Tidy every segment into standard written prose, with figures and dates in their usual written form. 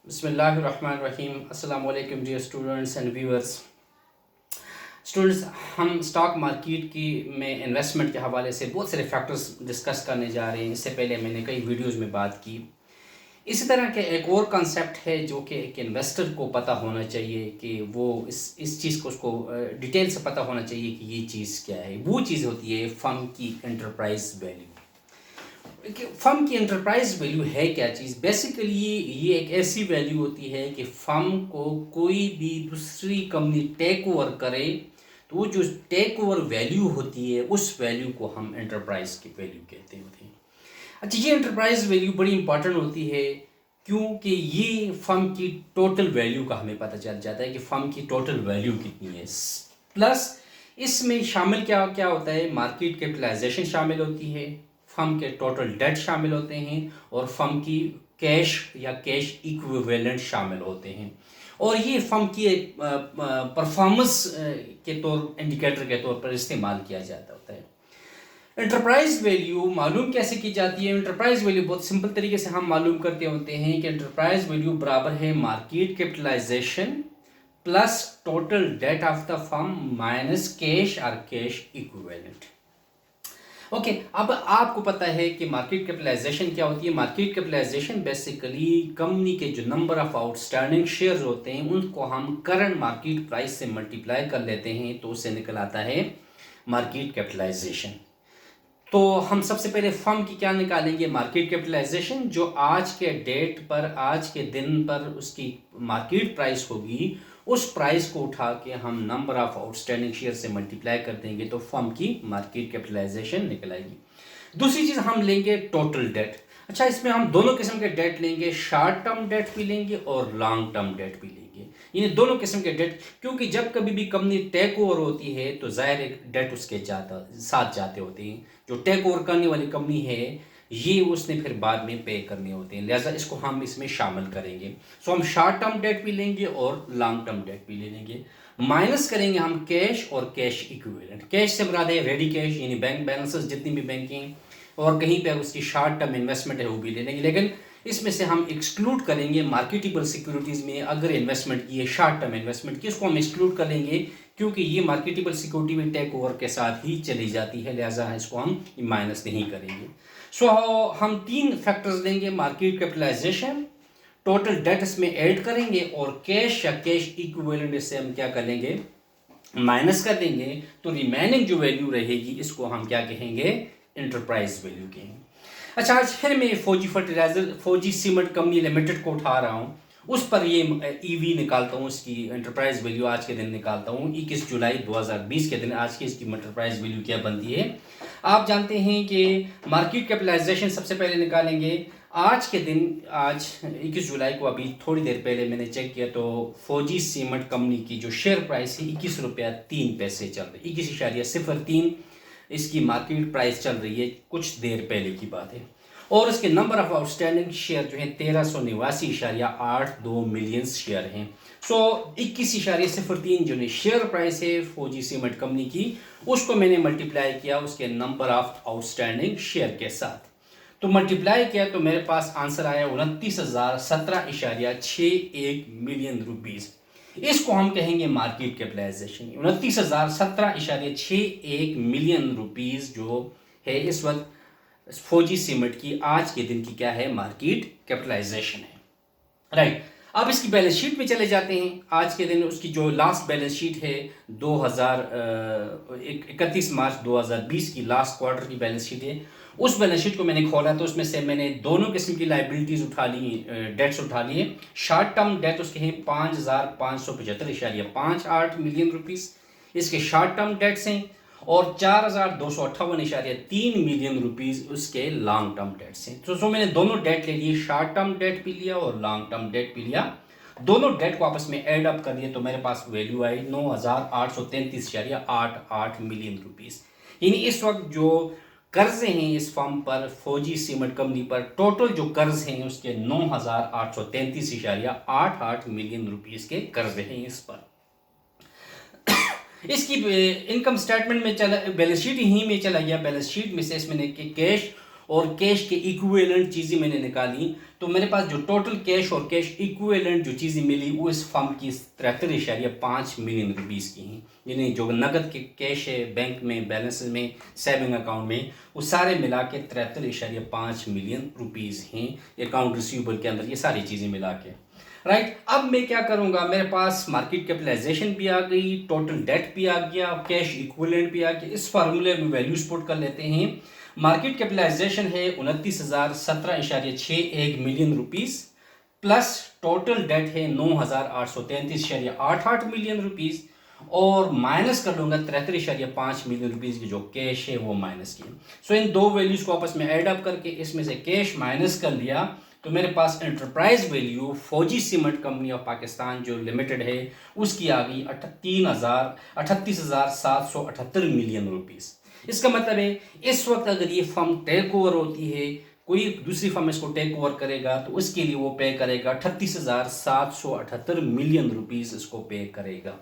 बिस्मिल्लाहिर्रहमानिर्रहीम। अस्सलाम वालेकुम dear students and viewers. Students, हम स्टॉक मार्केट की में इन्वेस्टमेंट के हवाले से बहुत सारे फैक्टर्स डिस्कस करने जा रहे हैं। इससे पहले मैंने कई वीडियोस में बात की। इसी तरह के एक और कॉन्सेप्ट है जो कि एक इन्वेस्टर को पता होना चाहिए कि वो इस चीज़ को उसको डिटेल से पता होना चाहिए कि ये चीज़ क्या है। वो चीज़ होती है फर्म की एंटरप्राइज वैल्यू। फर्म की एंटरप्राइज वैल्यू है क्या चीज़? बेसिकली ये एक ऐसी वैल्यू होती है कि फर्म को कोई भी दूसरी कंपनी टेक ओवर करे तो वो जो टेक ओवर वैल्यू होती है उस वैल्यू को हम एंटरप्राइज की वैल्यू कहते होते हैं। अच्छा, ये एंटरप्राइज वैल्यू बड़ी इंपॉर्टेंट होती है क्योंकि ये फर्म की टोटल वैल्यू का हमें पता चल जाता है कि फर्म की टोटल वैल्यू कितनी है। प्लस इसमें शामिल क्या क्या होता है, मार्केट कैपिटलाइजेशन शामिल होती है, फर्म के टोटल डेट शामिल होते हैं और फर्म की कैश या कैश इक्विवेलेंट शामिल होते हैं। और ये फर्म की परफॉर्मेंस के तौर इंडिकेटर के तौर पर इस्तेमाल किया जाता होता है। एंटरप्राइज वैल्यू मालूम कैसे की जाती है? एंटरप्राइज वैल्यू बहुत सिंपल तरीके से हम मालूम करते होते हैं कि एंटरप्राइज वैल्यू बराबर है market capitalization plus total debt of the firm minus cash और कैश इक्विवेलेंट। ओके, अब आपको पता है कि मार्केट कैपिटलाइजेशन क्या होती है। मार्केट कैपिटलाइजेशन बेसिकली कंपनी के जो नंबर ऑफ आउटस्टैंडिंग शेयर्स होते हैं उनको हम करंट मार्केट प्राइस से मल्टीप्लाई कर लेते हैं तो उससे निकल आता है मार्केट कैपिटलाइजेशन। तो हम सबसे पहले फर्म की क्या निकालेंगे? मार्केट कैपिटलाइजेशन, जो आज के डेट पर आज के दिन पर उसकी मार्केट प्राइस होगी, उस प्राइस को उठा के हम नंबर ऑफ आउटस्टैंडिंग शेयर से मल्टीप्लाई कर देंगे तो फर्म की मार्केट कैपिटलाइजेशन निकल आएगी। दूसरी चीज़ हम लेंगे टोटल डेट। अच्छा, इसमें हम दोनों किस्म के डेट लेंगे, शॉर्ट टर्म डेट भी लेंगे और लॉन्ग टर्म डेट भी लेंगे। इन दोनों किस्म के डेट, क्योंकि जब कभी भी कंपनी टेक ओवर होती है तो जाहिर एक डेट उसके साथ जाते होते हैं। जो टेक ओवर करने वाली कंपनी है ये उसने फिर बाद में पे करने होते हैं, लिहाजा इसको हम इसमें शामिल करेंगे। सो हम शॉर्ट टर्म डेट भी लेंगे और लॉन्ग टर्म डेट भी ले लेंगे। माइनस करेंगे हम कैश और कैश इक्विवेलेंट। कैश से मुराद है रेडी कैश, यानी बैंक बैलेंसेस जितनी भी बैंकिंग और कहीं पे उसकी शॉर्ट टर्म इन्वेस्टमेंट है वो भी ले लेंगे। लेकिन इसमें से हम एक्सक्लूड करेंगे मार्केटेबल सिक्योरिटीज़ में अगर इन्वेस्टमेंट की है, शॉर्ट टर्म इन्वेस्टमेंट की, उसको हम एक्सक्लूड कर लेंगे क्योंकि ये मार्केटेबल सिक्योरिटी में टेक ओवर के साथ ही चली जाती है, लिहाजा इसको हम माइनस नहीं करेंगे। सो हम तीन फैक्टर्स लेंगे, मार्केट कैपिटलाइजेशन, टोटल डेट इसमें ऐड करेंगे और कैश या कैश इक्विवेलेंट इससे हम क्या कर लेंगे, माइनस कर देंगे। तो रिमेनिंग जो वैल्यू रहेगी इसको हम क्या कहेंगे, एंटरप्राइज वैल्यू कहेंगे। अच्छा, आज फिर मैं फौजी फर्टिलाइजर फौजी सीमेंट कंपनी लिमिटेड को उठा रहा हूँ, उस पर ये ईवी निकालता हूँ, इसकी एंटरप्राइज वैल्यू आज के दिन निकालता हूँ 21 जुलाई 2020 के दिन। आज की इसकी एंटरप्राइज वैल्यू क्या बनती है? आप जानते हैं कि मार्केट कैपिटलाइजेशन सबसे पहले निकालेंगे आज के दिन। आज 21 जुलाई को अभी थोड़ी देर पहले मैंने चेक किया तो फौजी सीमेंट कंपनी की जो शेयर प्राइस है 21 रुपया 3 पैसे चल रही, 21.03 इसकी मार्केट प्राइस चल रही है, कुछ देर पहले की बात है। और इसके नंबर ऑफ आउटस्टैंडिंग शेयर जो है 1389.82 मिलियन शेयर हैं। सो 21.03 जो शेयर प्राइस है फौजी सीमेंट कंपनी की, उसको मैंने मल्टीप्लाई किया उसके नंबर ऑफ आउटस्टैंडिंग शेयर के साथ। तो मल्टीप्लाई किया तो मेरे पास आंसर आया 29,017.61 मिलियन रुपीज़। इसको हम कहेंगे मार्केट कैपिटलाइजेशन। 29,017.61 मिलियन रुपीज़ जो है इस वक्त फौजी सीमेंट की आज के दिन की क्या है, मार्केट कैपिटलाइजेशन है। राइट, अब इसकी बैलेंस शीट में चले जाते हैं। आज के दिन उसकी जो लास्ट बैलेंस शीट है 31 मार्च 2020 की लास्ट क्वार्टर की बैलेंस शीट है। उस बैलेंस शीट को मैंने खोला तो उसमें से मैंने दोनों किस्म की लाइबिलिटीज़ उठा ली, डेट्स उठा लिए। शॉर्ट टर्म डेट उसके हैं 5,575.58 मिलियन रुपीज़, इसके शॉर्ट टर्म डेट्स हैं, और 4,258.3 मिलियन रुपीज़ उसके लॉन्ग टर्म डेट्स हैं। तो मैंने दोनों डेट ले लिए, शॉर्ट टर्म डेट भी लिया और लॉन्ग टर्म डेट भी लिया। दोनों डेट को आपस में ऐड अप कर दिए तो मेरे पास वैल्यू आई 9,833.88 मिलियन रुपीज़। यानी इस वक्त जो कर्जे हैं इस फर्म पर, फौजी सीमेंट कंपनी पर, टोटल जो कर्ज हैं उसके 9,833.88 मिलियन रुपीज़ के कर्ज हैं इस पर। इसकी इनकम स्टेटमेंट में चला, बैलेंस शीट ही में चला गया। बैलेंस शीट में से इसमें कैश और कैश के इक्विवेलेंट चीज़ें मैंने निकाली, तो मेरे पास जो टोटल कैश और कैश इक्विवेलेंट जो चीज़ें मिली वो इस फर्म की 73.5 मिलियन रुपीज़ की हैं। यानी जो नकद के कैश है बैंक में बैलेंस में सेविंग अकाउंट में, वो सारे मिला के 73.5 मिलियन रुपीज़ हैं अकाउंट रिसीवेबल के अंदर, ये सारी चीज़ें मिला के। राइट, अब मैं क्या करूंगा, मेरे पास मार्केट कैपिटलाइजेशन भी आ गई, टोटल डेट भी आ गया, कैश इक्विवेलेंट भी आ गया। इस फार्मूले में वैल्यूज पुट कर लेते हैं। मार्केट कैपिटलाइजेशन है 29,017.61 million rupees, plus total date है 9,833.88 मिलियन रुपीस, और माइनस कर लूंगा 73.5 मिलियन रुपीस की जो कैश है वो माइनस की। सो इन दो वैल्यूज को आपस में ऐड अप करके इसमें से कैश माइनस कर लिया, तो मेरे पास एंटरप्राइज वैल्यू फौजी सीमेंट कंपनी ऑफ पाकिस्तान जो लिमिटेड है उसकी आ गई 38,778 मिलियन रुपीस। इसका मतलब है इस वक्त अगर ये फर्म टेक ओवर होती है, कोई दूसरी फर्म इसको टेक ओवर करेगा, तो उसके लिए वो पे करेगा 38,778 मिलियन रुपीस इसको पे करेगा।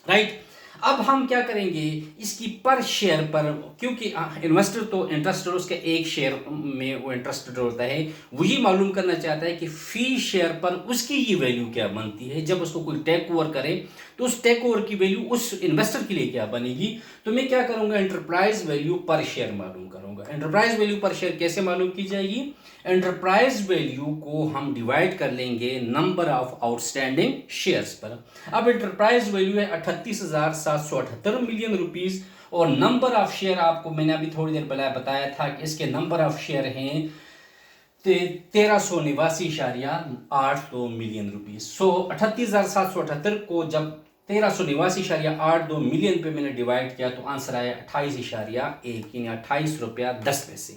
राइट, अब हम क्या करेंगे, इसकी पर शेयर पर, क्योंकि इन्वेस्टर तो इंटरेस्टेड उसके एक शेयर में वो इंटरेस्टेड होता है, वही मालूम करना चाहता है कि फी शेयर पर उसकी ये वैल्यू क्या बनती है जब उसको कोई टेक ओवर करे, तो उस टेक ओवर की वैल्यू उस इन्वेस्टर के लिए क्या बनेगी। तो मैं क्या करूंगा, एंटरप्राइज वैल्यू पर शेयर मालूम करूंगा। एंटरप्राइज वैल्यू पर शेयर कैसे मालूम की जाएगी, एंटरप्राइज वैल्यू को हम डिवाइड कर लेंगे नंबर ऑफ आउटस्टैंडिंग शेयर्स पर। अब एंटरप्राइज वैल्यू है 38,778 मिलियन रुपीस, और नंबर ऑफ शेयर आपको मैंने अभी थोड़ी देर पहले बताया था कि इसके नंबर ऑफ शेयर हैं 1389.82 मिलियन रुपीस। सो 38,778 को जब 1389.82 मिलियन पे मैंने डिवाइड किया तो आंसर आया 28.1 यानी 28 रुपया 10 पैसे।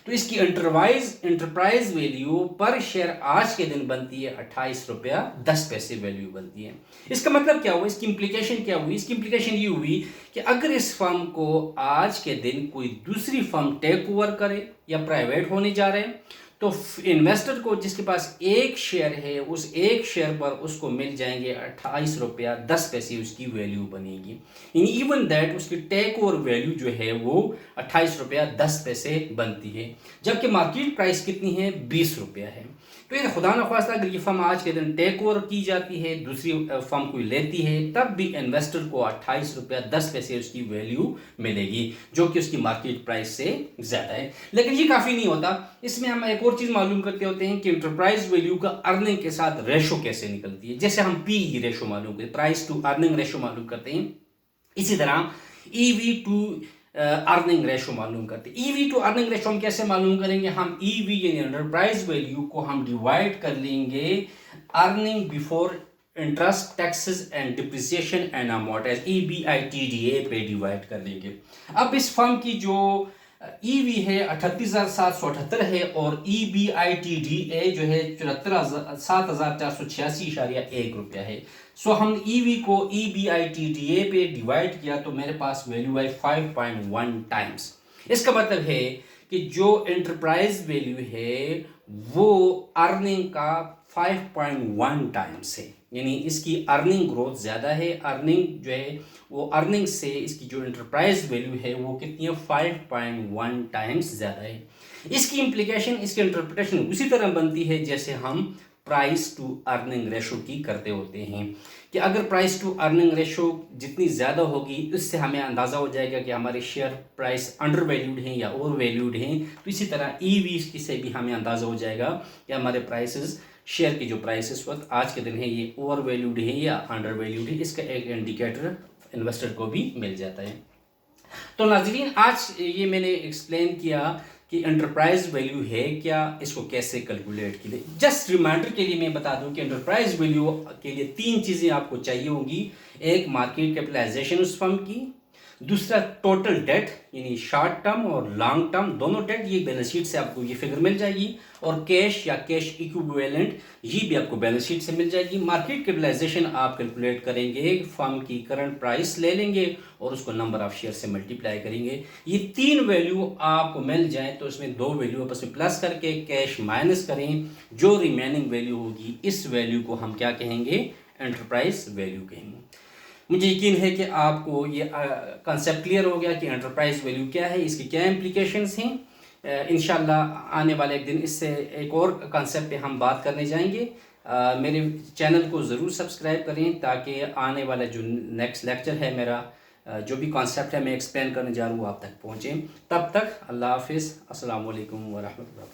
तो इसकी एंटरप्राइज वैल्यू पर शेयर आज के दिन बनती है 28 रुपया 10 पैसे वैल्यू बनती है। इसका मतलब क्या हुआ, इसकी इंप्लीकेशन क्या हुई, इसकी इंप्लीकेशन ये हुई कि अगर इस फर्म को आज के दिन कोई दूसरी फर्म टेक ओवर करे या प्राइवेट होने जा रहे हैं, तो इन्वेस्टर को जिसके पास एक शेयर है उस एक शेयर पर उसको मिल जाएंगे 28 रुपया 10 पैसे उसकी वैल्यू बनेगी। इन इवन दैट उसकी टेक ओवर वैल्यू जो है वो 28 रुपया 10 पैसे बनती है, जबकि मार्केट प्राइस कितनी है, 20 रुपया है। तो ये खुदा न खास्ता अगर ये फर्म आज के दिन टेक ओवर की जाती है, दूसरी फर्म कोई लेती है, तब भी इन्वेस्टर को 28 रुपया 10 पैसे उसकी वैल्यू मिलेगी, जो कि उसकी मार्केट प्राइस से ज़्यादा है। लेकिन ये काफ़ी नहीं होता, इसमें हम एक और चीज़ मालूम करते होते हैं कि इंटरप्राइज वैल्यू का अर्निंग के साथ रेशो कैसे निकलती है। जैसे हम पी रेशो मालूम करते, प्राइस टू अर्निंग रेशो मालूम करते हैं, इसी तरह ईवी टू अर्निंग रेशो मालूम करते हैं। ईवी टू अर्निंग रेशो हम कैसे मालूम करेंगे, हम ईवी यानी एंटरप्राइज वैल्यू को हम डिवाइड कर लेंगे earning before interest taxes and depreciation and amortise, EBITDA पे डिवाइड कर लेंगे। अब इस फर्म की जो ईवी है 38,778 है और EBITDA जो है 7,486.1 रुपया है। सो हम ईवी को EBITDA पे डिवाइड किया तो मेरे पास वैल्यू है 5.1 टाइम्स। इसका मतलब है कि जो एंटरप्राइज वैल्यू है वो अर्निंग का 5.1 टाइम्स है, यानी इसकी अर्निंग ग्रोथ ज़्यादा है। अर्निंग जो है वो अर्निंग से इसकी जो एंटरप्राइज वैल्यू है वो कितनी है, 5.1 टाइम्स ज़्यादा है। इसकी इम्प्लीकेशन, इसकी इंटरप्रिटेशन उसी तरह बनती है जैसे हम प्राइस टू अर्निंग रेशो की करते होते हैं कि अगर प्राइस टू अर्निंग रेशो जितनी ज़्यादा होगी उससे हमें अंदाज़ा हो जाएगा कि हमारे शेयर प्राइस अंडर वैल्यूड हैं या ओवर वैल्यूड हैं। तो इसी तरह ईवी से भी हमें अंदाज़ा हो जाएगा कि हमारे प्राइसेस, शेयर की जो प्राइस इस वक्त आज के दिन है ये ओवर वैल्यूड है या अंडर वैल्यूड है, इसका एक इंडिकेटर इन्वेस्टर को भी मिल जाता है। तो नाज़रीन, आज ये मैंने एक्सप्लेन किया कि एंटरप्राइज वैल्यू है क्या, इसको कैसे कैलकुलेट की। जस्ट रिमाइंडर के लिए मैं बता दूं कि एंटरप्राइज वैल्यू के लिए 3 चीज़ें आपको चाहिए होंगी। एक, मार्केट कैपिटलाइजेशन उस फर्म की, दूसरा टोटल डेट यानी शॉर्ट टर्म और लॉन्ग टर्म दोनों डेट, ये बैलेंस शीट से आपको ये फिगर मिल जाएगी, और कैश या कैश इक्विवेलेंट ये भी आपको बैलेंस शीट से मिल जाएगी। मार्केट कैपिटलाइजेशन आप कैलकुलेट करेंगे, फर्म की करंट प्राइस ले लेंगे और उसको नंबर ऑफ शेयर से मल्टीप्लाई करेंगे। ये 3 वैल्यू आपको मिल जाए तो इसमें 2 वैल्यू आपस में प्लस करके कैश माइनस करें, जो रिमेनिंग वैल्यू होगी इस वैल्यू को हम क्या कहेंगे, एंटरप्राइज वैल्यू कहेंगे। मुझे यकीन है कि आपको ये कंसेप्ट क्लियर हो गया कि एंटरप्राइज वैल्यू क्या है, इसकी क्या इम्प्लीकेशंस हैं। इंशाल्लाह आने वाले एक दिन इससे एक और कॉन्सेप्ट पे हम बात करने जाएंगे। मेरे चैनल को ज़रूर सब्सक्राइब करें ताकि आने वाला जो नेक्स्ट लेक्चर है मेरा, जो भी कॉन्सेप्ट है मैं एक्सप्लेन करने जा रहा हूँ वो आप तक पहुँचे। तब तक अल्लाह हाफिज़, अस्सलाम वालेकुम व रहमतुल्लाह।